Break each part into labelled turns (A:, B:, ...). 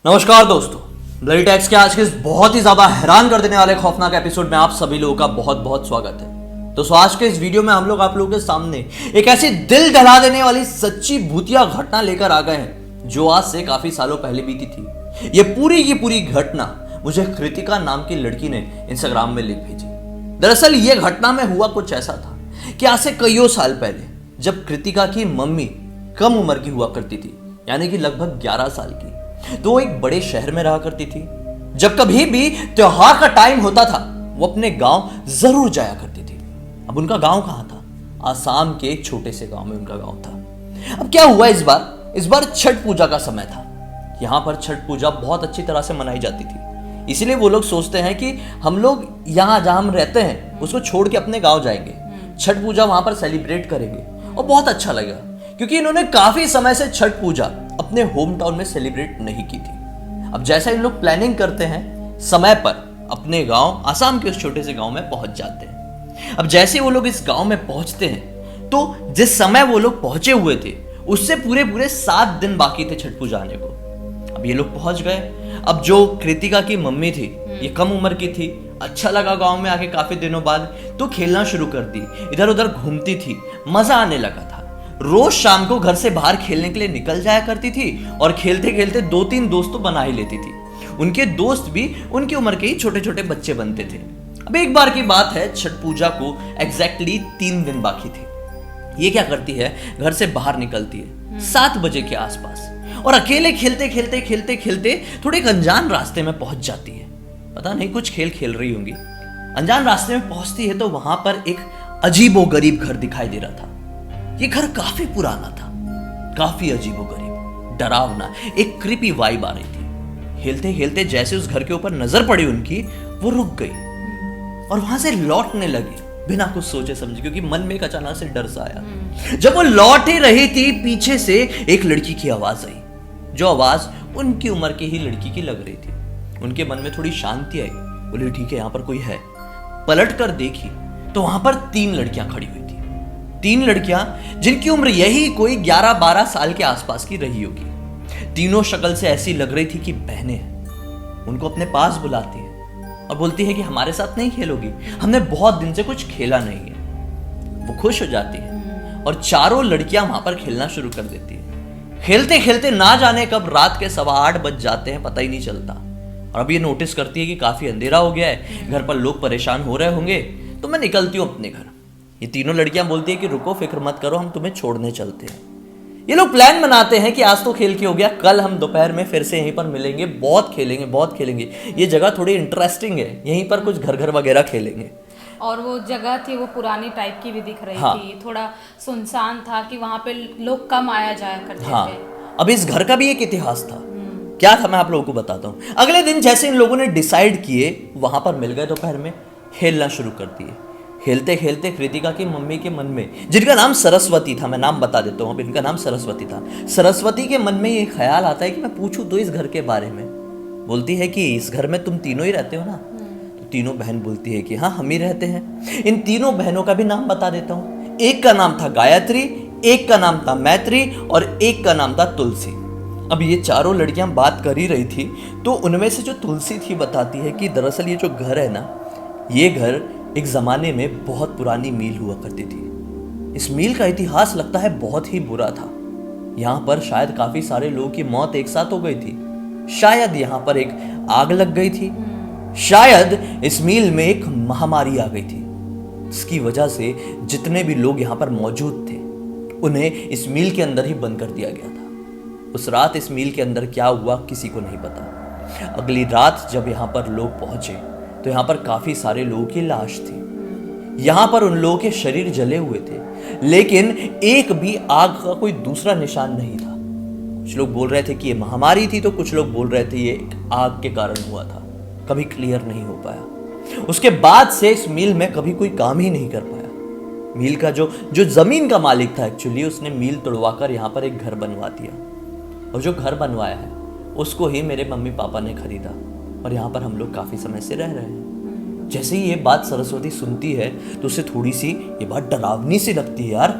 A: नमस्कार दोस्तों, bloody tax के आज के इस बहुत ही ज्यादा हैरान कर देने वाले खौफनाक एपिसोड में आप सभी लोगों का बहुत बहुत स्वागत है। दोस्तों, आज के इस वीडियो में हम लोग आप लोगों के सामने एक ऐसी दिल दहला देने वाली सच्ची भूतिया घटना लेकर आ गए हैं जो आज से काफी सालों पहले बीती थी। ये पूरी की पूरी घटना मुझे कृतिका नाम की लड़की ने इंस्टाग्राम में लिख भेजी। दरअसल ये घटना में हुआ कुछ ऐसा था कि आज से कईयों साल पहले जब कृतिका की मम्मी कम उम्र की हुआ करती थी, यानी कि लगभग 11 साल की, तो वो एक बड़े शहर में रहा करती थी। जब कभी भी त्योहार का टाइम होता था वो अपने गांव जरूर जाया करती थी। अब उनका गांव कहां था? आसाम के एक छोटे से गांव में उनका गांव था। अब क्या हुआ इस बार छठ पूजा का समय था। यहां पर छठ पूजा बहुत अच्छी तरह से मनाई जाती थी, इसीलिए वो लोग सोचते हैं कि हम लोग यहां जहां हम रहते हैं उसको छोड़ के अपने गांव जाएंगे, छठ पूजा वहां पर सेलिब्रेट करेंगे। और बहुत अच्छा लगा क्योंकि इन्होंने काफी समय से छठ पूजा अपने होम टाउन में सेलिब्रेट नहीं की थी। अब जैसा इन लोग प्लानिंग करते हैं, समय पर अपने गांव आसाम के उस छोटे से गांव में पहुंच जाते हैं। अब जैसे वो लोग इस गांव में पहुंचते हैं तो जिस समय वो लोग पहुंचे हुए थे उससे पूरे 7 दिन बाकी थे छठ पूजा आने को। अब ये लोग पहुंच गए। अब जो कृतिका की मम्मी थी ये कम उम्र की थी, अच्छा लगा गांव में आके काफी दिनों बाद, तो खेलना शुरू कर दी, इधर उधर घूमती थी, मजा आने लगा था। रोज शाम को घर से बाहर खेलने के लिए निकल जाया करती थी और खेलते खेलते 2-3 दोस्त तो बना ही लेती थी। उनके दोस्त भी उनकी उम्र के ही छोटे छोटे बच्चे बनते थे। अब एक बार की बात है, छठ पूजा को एग्जैक्टली 3 दिन बाकी थे। ये क्या करती है, घर से बाहर निकलती है 7 बजे के आसपास और अकेले खेलते खेलते थोड़े एक अनजान रास्ते में पहुंच जाती है। पता नहीं कुछ खेल खेल रही होंगी। अनजान रास्ते में पहुंचती है तो वहां पर एक अजीबोगरीब घर दिखाई दे रहा था। ये घर काफी पुराना था, काफी अजीबोगरीब, डरावना, एक क्रीपी वाइब आ रही थी। खेलते खेलते जैसे उस घर के ऊपर नजर पड़ी उनकी, वो रुक गई और वहां से लौटने लगी बिना कुछ सोचे समझे, क्योंकि मन में एक अचानक से डर सा आया। जब वो लौट ही रही थी, पीछे से एक लड़की की आवाज आई, जो आवाज उनकी उम्र की ही लड़की की लग रही थी। उनके मन में थोड़ी शांति आई, बोले ठीक है यहाँ पर कोई है। पलट कर देखी तो वहां पर 3 लड़कियां खड़ी हुई थी। 3 लड़कियां जिनकी उम्र यही कोई 11-12 साल के आसपास की रही होगी। तीनों शक्ल से ऐसी लग रही थी कि बहनें हैं। उनको अपने पास बुलाती है और बोलती है कि हमारे साथ नहीं खेलोगी, हमने बहुत दिन से कुछ खेला नहीं है। वो खुश हो जाती है और चारों लड़कियां वहां पर खेलना शुरू कर देती है। खेलते खेलते ना जाने कब रात के 8:15 बज जाते हैं, पता ही नहीं चलता। और अब ये नोटिस करती है कि काफी अंधेरा हो गया है, घर पर लोग परेशान हो रहे होंगे, तो मैं निकलती हूँ अपने घर। ये तीनों लड़कियां बोलती है कि रुको, फिक्र मत करो, हम तुम्हें छोड़ने चलते हैं। ये लोग प्लान बनाते हैं कि आज तो खेल के हो गया, कल हम दोपहर में फिर से यहीं पर मिलेंगे, बहुत खेलेंगे। ये जगह थोड़ी इंटरेस्टिंग है, यहीं पर कुछ घर वगैरह खेलेंगे।
B: और वो जगह थी वो पुरानी टाइप की भी दिख रही थी, थोड़ा सुनसान था कि वहां पे लोग कम आया जाया करते थे।
A: अब इस घर का भी एक इतिहास था। क्या था मैं आप लोगों को बताता हूँ। अगले दिन जैसे इन लोगों ने डिसाइड किए, वहां पर मिल गए दोपहर में, खेलना शुरू कर दिए। खेलते खेलते कृतिका की मम्मी के मन में, जिनका नाम सरस्वती था, मैं नाम बता देता हूँ, अब इनका नाम सरस्वती था, सरस्वती के मन में ये ख्याल आता है कि मैं पूछूं तो इस घर के बारे में। बोलती है कि इस घर में तुम तीनों ही रहते हो ना? तो तीनों बहन बोलती है कि हाँ, हम ही रहते हैं। इन तीनों बहनों का भी नाम बता देता हूँ। एक का नाम था गायत्री, एक का नाम था मैत्री और एक का नाम था तुलसी। अब ये चारों लड़कियां बात कर ही रही थी तो उनमें से जो तुलसी थी बताती है कि दरअसल ये जो घर है ना, ये घर एक जमाने में बहुत पुरानी मील हुआ करती थी। इस मील का इतिहास लगता है बहुत ही बुरा था। यहाँ पर शायद काफी सारे लोगों की मौत एक साथ हो गई थी, शायद यहाँ पर एक आग लग गई थी, शायद इस मील में एक महामारी आ गई थी, जिसकी वजह से जितने भी लोग यहाँ पर मौजूद थे उन्हें इस मील के अंदर ही बंद कर दिया गया था। उस रात इस मील के अंदर क्या हुआ किसी को नहीं पता। अगली रात जब यहाँ पर लोग पहुंचे तो यहाँ पर काफी सारे लोगों की लाश थी। यहाँ पर उन लोगों के शरीर जले हुए थे, लेकिन एक भी आग का कोई दूसरा निशान नहीं था। कुछ लोग बोल रहे थे कि ये महामारी थी, तो कुछ लोग बोल रहे थे ये आग के कारण हुआ था। कभी क्लियर नहीं हो पाया। उसके बाद से इस मील में कभी कोई काम ही नहीं कर पाया। मील का जो जमीन का मालिक था एक्चुअली, उसने मील तोड़वाकर यहाँ पर एक घर बनवा दिया, और जो घर बनवाया है उसको ही मेरे मम्मी पापा ने खरीदा और यहाँ पर हम लोग काफी समय से रह रहे हैं। जैसे ही ये बात सरस्वती सुनती है तो उसे थोड़ी सी ये बात डरावनी सी लगती है यार,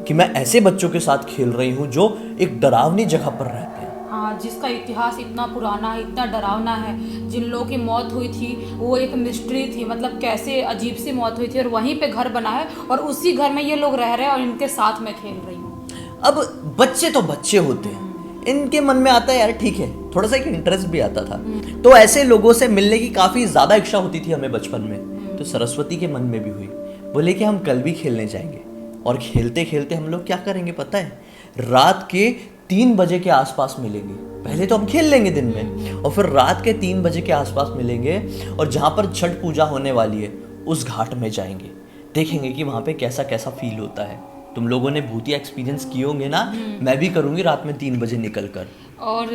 A: कि मैं ऐसे बच्चों के साथ खेल रही हूँ जो एक डरावनी जगह पर रहते हैं।
B: जिसका इतिहास इतना पुराना है, इतना डरावना है, जिन लोगों की मौत हुई थी वो एक मिस्ट्री थी, मतलब कैसे अजीब सी मौत हुई थी, और वहीं पे घर बना है और उसी घर में ये लोग रह रहे हैं और इनके साथ मैं खेल रही हूँ।
A: अब बच्चे तो बच्चे होते हैं, इनके मन में आता है यार ठीक है, थोड़ा सा एक इंटरेस्ट भी आता था, तो ऐसे लोगों से मिलने की काफी ज्यादा इच्छा होती थी हमें बचपन में। तो सरस्वती के मन में भी हुई, बोले कि हम कल भी खेलने जाएंगे। और खेलते खेलते हम लोग क्या करेंगे पता है, रात के 3 बजे के आसपास मिलेंगे। पहले तो हम खेल लेंगे दिन में, और फिर रात के 3 बजे के आसपास मिलेंगे, और जहां पर छठ पूजा होने वाली है उस घाट में जाएंगे, देखेंगे कि वहां पे कैसा कैसा फील होता है। तुम लोगों ने भूतिया एक्सपीरियंस किए होंगे ना, मैं भी करूंगी रात में 3 बजे निकल कर।
B: और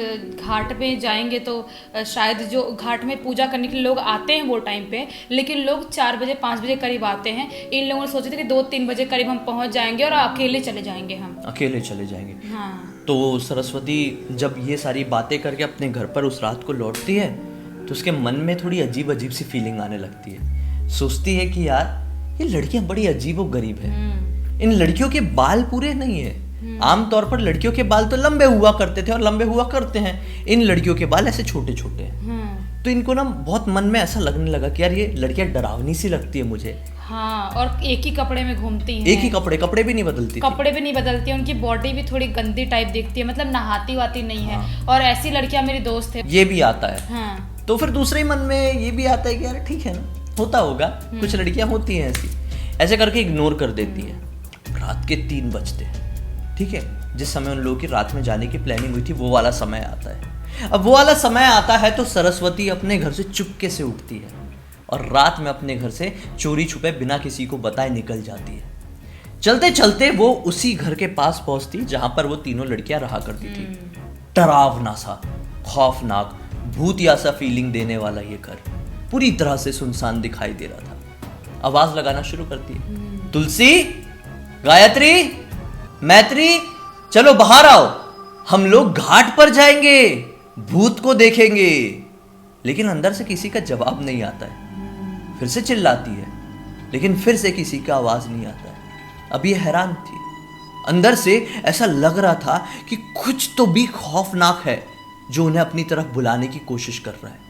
B: घाट पे जाएंगे तो शायद जो घाट में पूजा करने के लिए लोग आते हैं वो टाइम पे, लेकिन लोग 4 बजे 5 बजे करीब आते हैं। इन लोगों ने सोचे थे कि 2-3 बजे करीब हम पहुंच जाएंगे और अकेले चले जाएंगे, हम
A: अकेले चले जाएंगे।
B: हाँ।
A: तो सरस्वती जब ये सारी बातें करके अपने घर पर उस रात को लौटती है, तो उसके मन में थोड़ी अजीब अजीब सी फीलिंग आने लगती है। सोचती है कि यार ये लड़कियां बड़ी अजीब और गरीब है, इन लड़कियों के बाल पूरे नहीं है। आमतौर पर लड़कियों के बाल तो लंबे हुआ करते थे और लंबे हुआ करते हैं, इन लड़कियों के बाल ऐसे छोटे छोटे हैं। तो इनको ना बहुत मन में ऐसा लगने लगा कि यार ये लड़कियां डरावनी सी लगती है मुझे।
B: हाँ, और एक ही कपड़े में घूमती हैं,
A: एक ही कपड़े भी नहीं बदलती,
B: कपड़े भी नहीं बदलती, उनकी बॉडी भी थोड़ी गंदी टाइप दिखती है, मतलब नहाती वाती नहीं है। और ऐसी लड़कियां मेरी दोस्त है,
A: ये भी आता है।
B: हाँ।
A: तो फिर दूसरे मन में ये भी आता है कि यार ठीक है ना, होता होगा, कुछ लड़कियां होती हैं ऐसी, ऐसे करके इग्नोर कर देती हैं। रात के 3 बजते हैं, ठीक है, जिस समय उन लोगों की रात में जाने की प्लानिंग हुई थी वो वाला समय आता है। अब वो वाला समय आता है तो सरस्वती अपने घर से चुपके से उठती है और रात में अपने घर से चोरी छुपे बिना किसी को बताए निकल जाती है। चलते चलते वो उसी घर के पास पहुंचती जहां पर वो तीनों लड़कियां रहा करती थी। डरावना सा, खौफनाक, भूतिया सा फीलिंग देने वाला ये घर पूरी तरह से सुनसान दिखाई दे रहा था। आवाज लगाना शुरू करती है, तुलसी, गायत्री, मैत्री, चलो बाहर आओ, हम लोग घाट पर जाएंगे, भूत को देखेंगे। लेकिन अंदर से किसी का जवाब नहीं आता है। फिर से चिल्लाती है, लेकिन फिर से किसी का आवाज नहीं आता है। अब ये हैरान थी, अंदर से ऐसा लग रहा था कि कुछ तो भी खौफनाक है जो उन्हें अपनी तरफ बुलाने की कोशिश कर रहा है।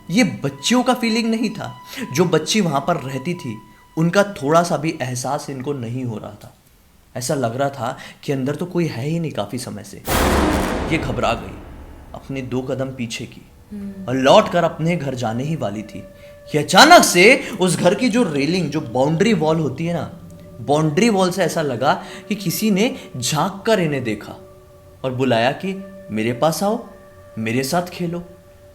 A: ये बच्चियों का फीलिंग नहीं था, जो बच्ची वहां पर रहती थी उनका थोड़ा सा भी एहसास इनको नहीं हो रहा था। ऐसा लग रहा था कि अंदर तो कोई है ही नहीं काफी समय से। ये घबरा गई, अपने 2 कदम पीछे की और लौट कर अपने घर जाने ही वाली थी कि अचानक से उस घर की जो रेलिंग, जो बाउंड्री वॉल होती है ना, बाउंड्री वॉल से ऐसा लगा कि किसी ने झांक कर इन्हें देखा और बुलाया कि मेरे पास आओ, मेरे साथ खेलो।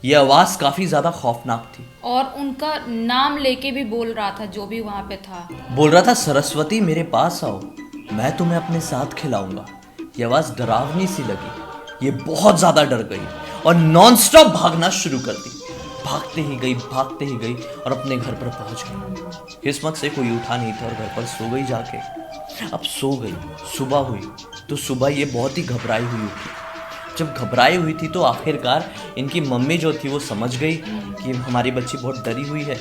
A: यह आवाज काफी ज्यादा खौफनाक थी
B: और उनका नाम लेके भी बोल रहा था, जो भी वहां पे था
A: बोल रहा था, सरस्वती मेरे पास आओ, मैं तुम्हें अपने साथ खिलाऊंगा। ये आवाज डरावनी सी लगी, ये बहुत ज्यादा डर गई और नॉनस्टॉप भागना शुरू कर दी। भागते ही गई और अपने घर पर पहुंच गई। किस्मत से कोई उठा नहीं था और घर पर सो गई जाके। अब सो गई, सुबह हुई तो सुबह ये बहुत ही घबराई हुई थी। जब घबराई हुई थी तो आखिरकार इनकी मम्मी जो थी वो समझ गई कि हमारी बच्ची बहुत डरी हुई है,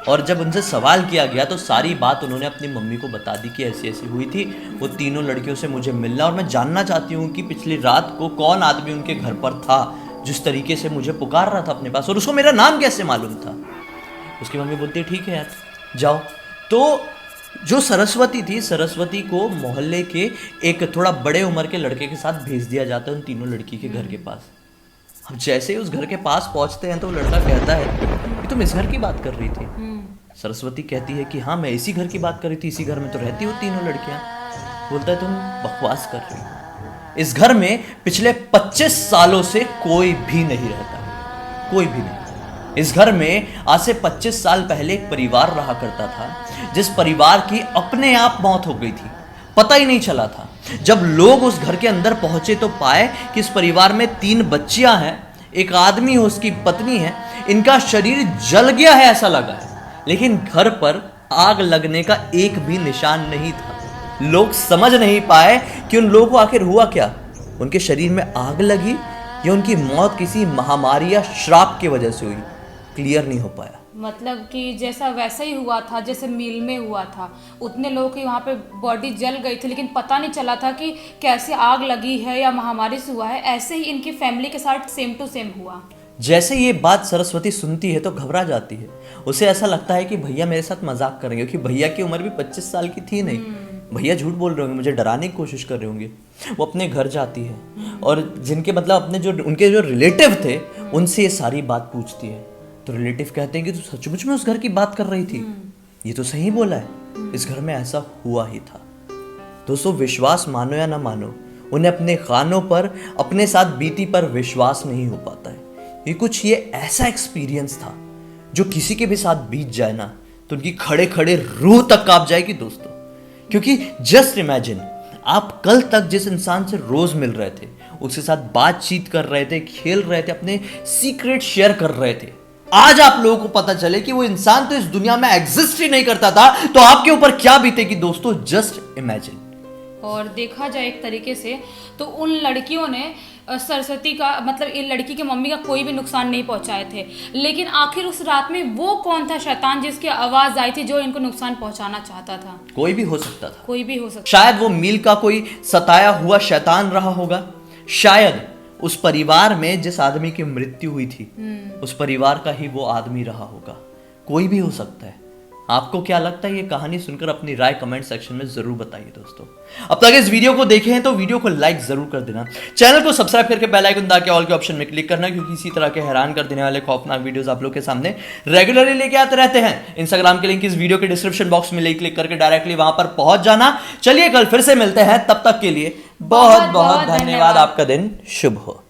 A: और जब उनसे सवाल किया गया तो सारी बात उन्होंने अपनी मम्मी को बता दी कि ऐसी ऐसी हुई थी। वो तीनों लड़कियों से मुझे मिलना, और मैं जानना चाहती हूँ कि पिछली रात को कौन आदमी उनके घर पर था जिस तरीके से मुझे पुकार रहा था अपने पास, और उसको मेरा नाम कैसे मालूम था। उसकी मम्मी बोलती है ठीक है यार जाओ। तो जो सरस्वती थी, सरस्वती को मोहल्ले के एक थोड़ा बड़े उम्र के लड़के के साथ भेज दिया जाता है उन तीनों लड़की के घर के पास। अब जैसे ही उस घर के पास पहुंचते हैं तो वो लड़का कहता है कि तुम इस घर की बात कर रही थी। सरस्वती कहती है कि हाँ मैं इसी घर की बात कर रही थी, इसी घर में तो रहती हो तीनों लड़कियां। बोलता है तुम बकवास कर रही हो, इस घर में पिछले 25 सालों से कोई भी नहीं रहता, कोई भी नहीं। इस घर में आज से 25 साल पहले एक परिवार रहा करता था जिस परिवार की अपने आप मौत हो गई थी, पता ही नहीं चला था। जब लोग उस घर के अंदर पहुंचे तो पाए कि इस परिवार में 3 बच्चियां हैं, एक आदमी है, उसकी पत्नी है, इनका शरीर जल गया है ऐसा लगा है, लेकिन घर पर आग लगने का एक भी निशान नहीं था। लोग समझ नहीं पाए कि उन लोगों को आखिर हुआ क्या, उनके शरीर में आग लगी या उनकी मौत किसी महामारी या श्राप की वजह से हुई, क्लियर नहीं हो पाया।
B: मतलब कि जैसा वैसा ही हुआ था जैसे मील में हुआ था। उतने लोगों की वहाँ पे बॉडी जल गई थी, लेकिन पता नहीं चला था कि कैसे आग लगी है या महामारी से हुआ है। ऐसे ही इनकी फैमिली के साथ सेम टू सेम हुआ।
A: जैसे ये बात सरस्वती सुनती है तो घबरा जाती है। उसे ऐसा लगता है कि भैया मेरे साथ मजाक करेंगे, क्योंकि भैया की उम्र भी 25 साल की थी नहीं। भैया झूठ बोल रहे होंगे, मुझे डराने की कोशिश कर रहे होंगे। वो अपने घर जाती है और जिनके मतलब अपने जो उनके जो रिलेटिव थे उनसे ये सारी बात पूछती है। तो रिलेटिव कहते हैं कि तू सचमुच में उस घर की बात कर रही थी, ये तो सही बोला है, इस घर में ऐसा हुआ ही था। दोस्तों, विश्वास मानो या ना मानो, उन्हें अपने कानों पर अपने साथ बीती पर विश्वास नहीं हो पाता है। ये ऐसा एक्सपीरियंस था जो किसी के भी साथ बीत जाए ना तो उनकी खड़े खड़े रूह तक कांप जाएगी दोस्तों। क्योंकि जस्ट इमेजिन, आप कल तक जिस इंसान से रोज मिल रहे थे, उसके साथ बातचीत कर रहे थे, खेल रहे थे, अपने सीक्रेट शेयर कर रहे थे, आज आप लोगों को पता चले कि वो इंसान तो इस दुनिया में एग्जिस्ट ही नहीं करता था, तो आपके ऊपर क्या बीतेगी दोस्तों, जस्ट इमेजिन।
B: और देखा जाए एक तरीके से तो उन लड़कियों ने सरस्वती का मतलब इन लड़की की मम्मी का कोई भी नुकसान नहीं पहुंचाए थे, लेकिन आखिर उस रात में वो कौन था शैतान जिसकी आवाज आई थी जो इनको नुकसान पहुंचाना चाहता था?
A: कोई भी हो सकता था,
B: कोई भी हो सकता।
A: शायद वो मील का कोई सताया हुआ शैतान रहा होगा, शायद उस परिवार में जिस आदमी की मृत्यु हुई थी उस परिवार का ही वो आदमी रहा होगा। कोई भी हो सकता है। आपको क्या लगता है? ये कहानी सुनकर अपनी राय कमेंट सेक्शन में जरूर बताइए दोस्तों। अब तक इस वीडियो को देखे हैं तो वीडियो को लाइक जरूर कर देना, चैनल को सब्सक्राइब करके बेल आइकन दबा के ऑल के ऑप्शन में क्लिक करना, क्योंकि इसी तरह के हैरान कर देने वाले खौफनाक वीडियोस आप लोग के सामने रेगुलरली लेके आते रहते हैं। इंस्टाग्राम के लिंक इस वीडियो के डिस्क्रिप्शन बॉक्स में क्लिक करके डायरेक्टली वहां पर पहुंच जाना। चलिए कल फिर से मिलते हैं, तब तक के लिए बहुत बहुत धन्यवाद। आपका दिन शुभ हो।